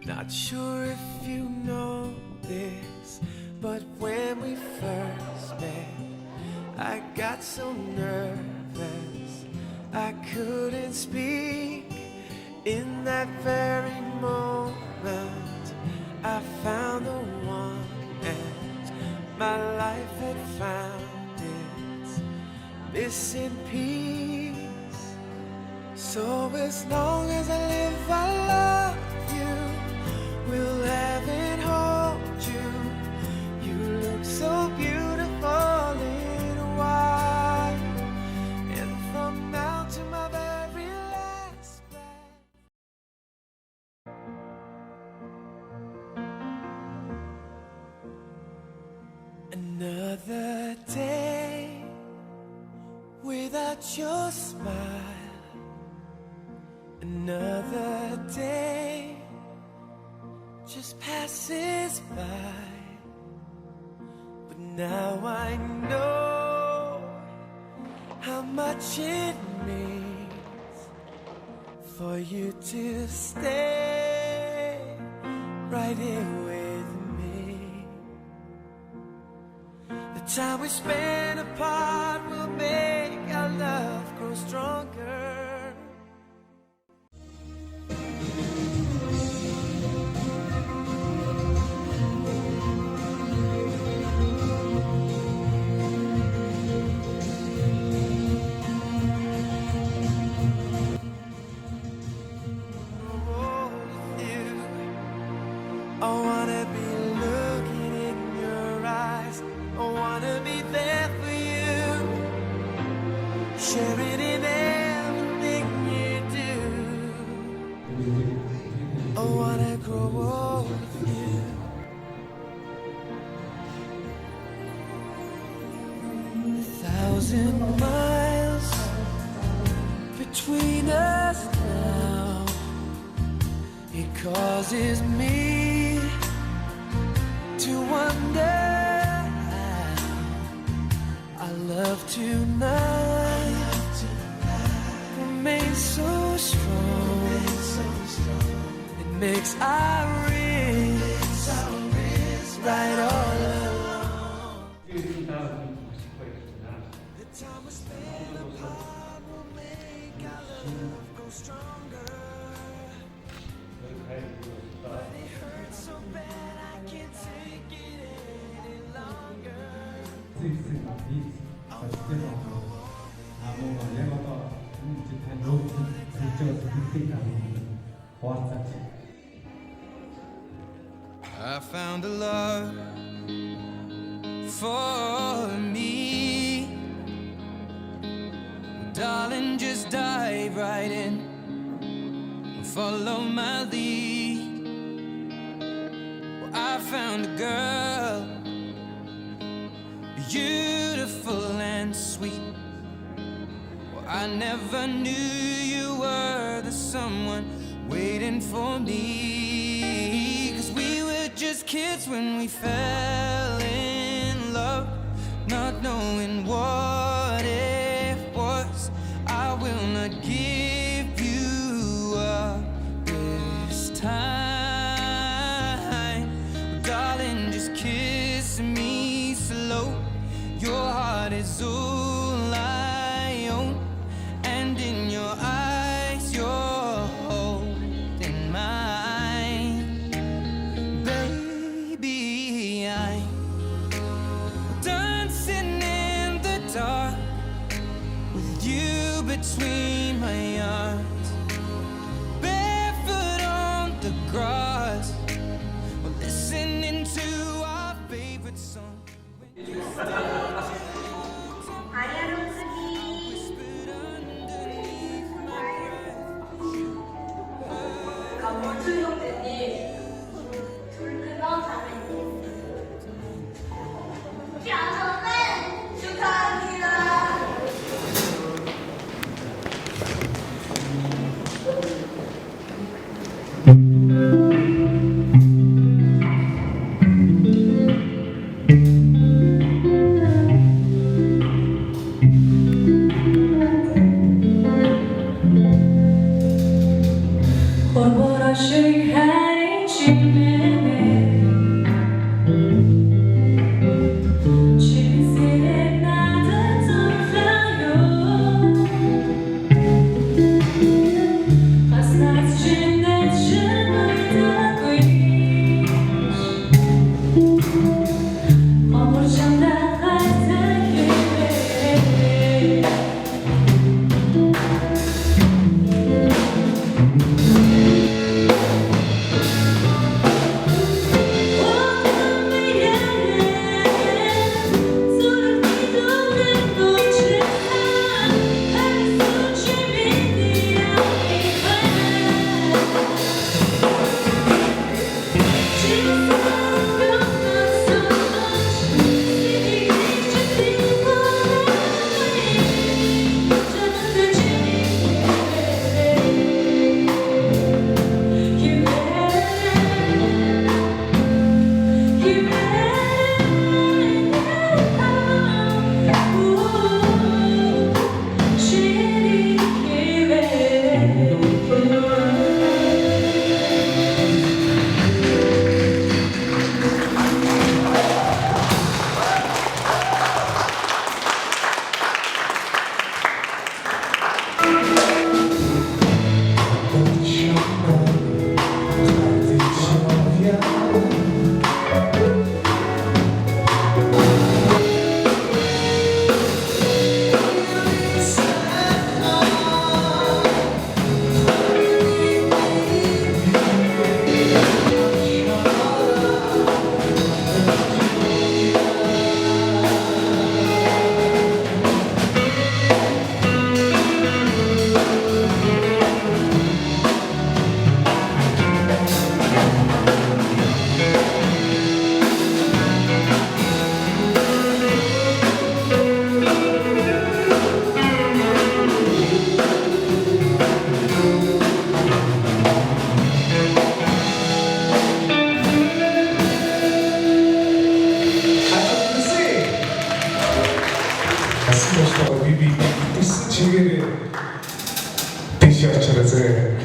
Not sure if you know this, but when we first met, I got so nervous I couldn't speak. In that very moment, I found the one, and my life had found its missing piece. So as long as I live, I love you. Will have and hold you. You look so beautiful in white, and from now to my very last breath. Another day without your smile. Another day just passes by, but now I know how much it means for you to stay right here with me. The time we spend apart will make our love grow stronger. I wanna be looking in your eyes. I wanna be there for you, sharing in everything you do. I wanna grow old with you. A 1,000 miles between us now. It causes me to wonder how our love tonight remains so strong. It makes our wrists right all along. The time we spend apart will make our love grow stronger. But it hurts so bad I can't take it any longer. I found a love for me. Darling, just dive right in and follow my lead. Well, I found a girl, beautiful and sweet. Well, I never knew you were the someone waiting for me. 'Cause we were just kids when we fell in love, not knowing what it was. I will not give you up this time. Darling, just kiss me slow. Your heart is all I own, and in your eyes you're holding mine. Baby, I'm dancing in the dark Porporosig här inne med через надо замфляю Остаться чинить живой Поморчанда хозяйки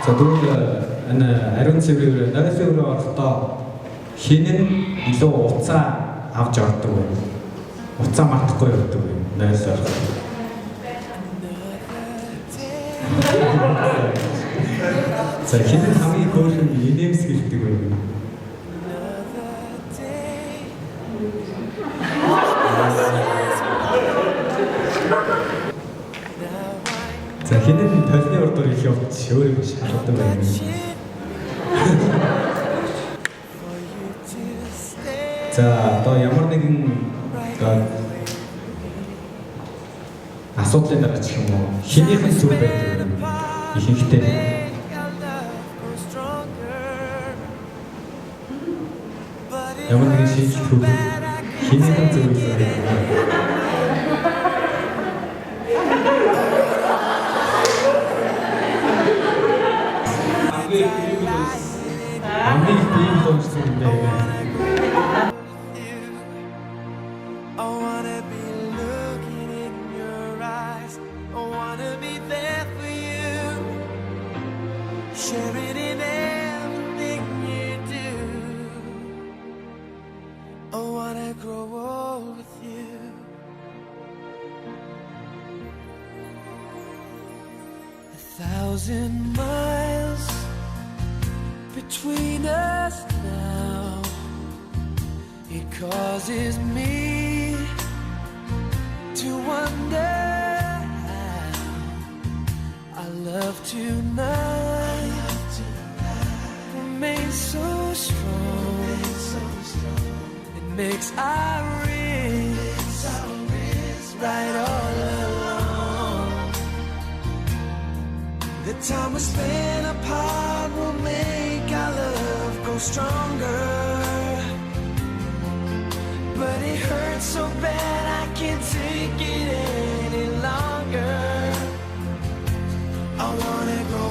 За тэгвэл энэ ариун цэврээр нарийн цэврээр орохдоо хин нь илүү уцаа авч ордог вэ? Уцаа мартахгүй явдаг вэ? Нарийн цэврээр. За хэн нь хамгийн хөөрхөн инээмсэглэдэг вэ? Another day. Now I За хэн нь толны урдуур их явж өөрийгөө шалгадаг вэ? for you to stay. За одоо ямар нэгэн асуудлын дараа ч юм уу хинийхэн зүг байдаг юм. Ихэнхдээ Make our love grow stronger. But it ямар нэгэн hurts шийдэл so төрөх bad I can't хинийхэн take зүгээс it байдаг. Хамгийн бие хонцсон юм байна. I wanna be looking in your eyes. I wanna be there for you. Share it in everything you do. I wanna grow old with you. A thousand miles between us now. It causes me to wonder how our love tonight remains so strong. It makes our wrists right all along. The time we spend apart will make our love grow stronger. But it hurts so bad I can't take it any longer. I wanna grow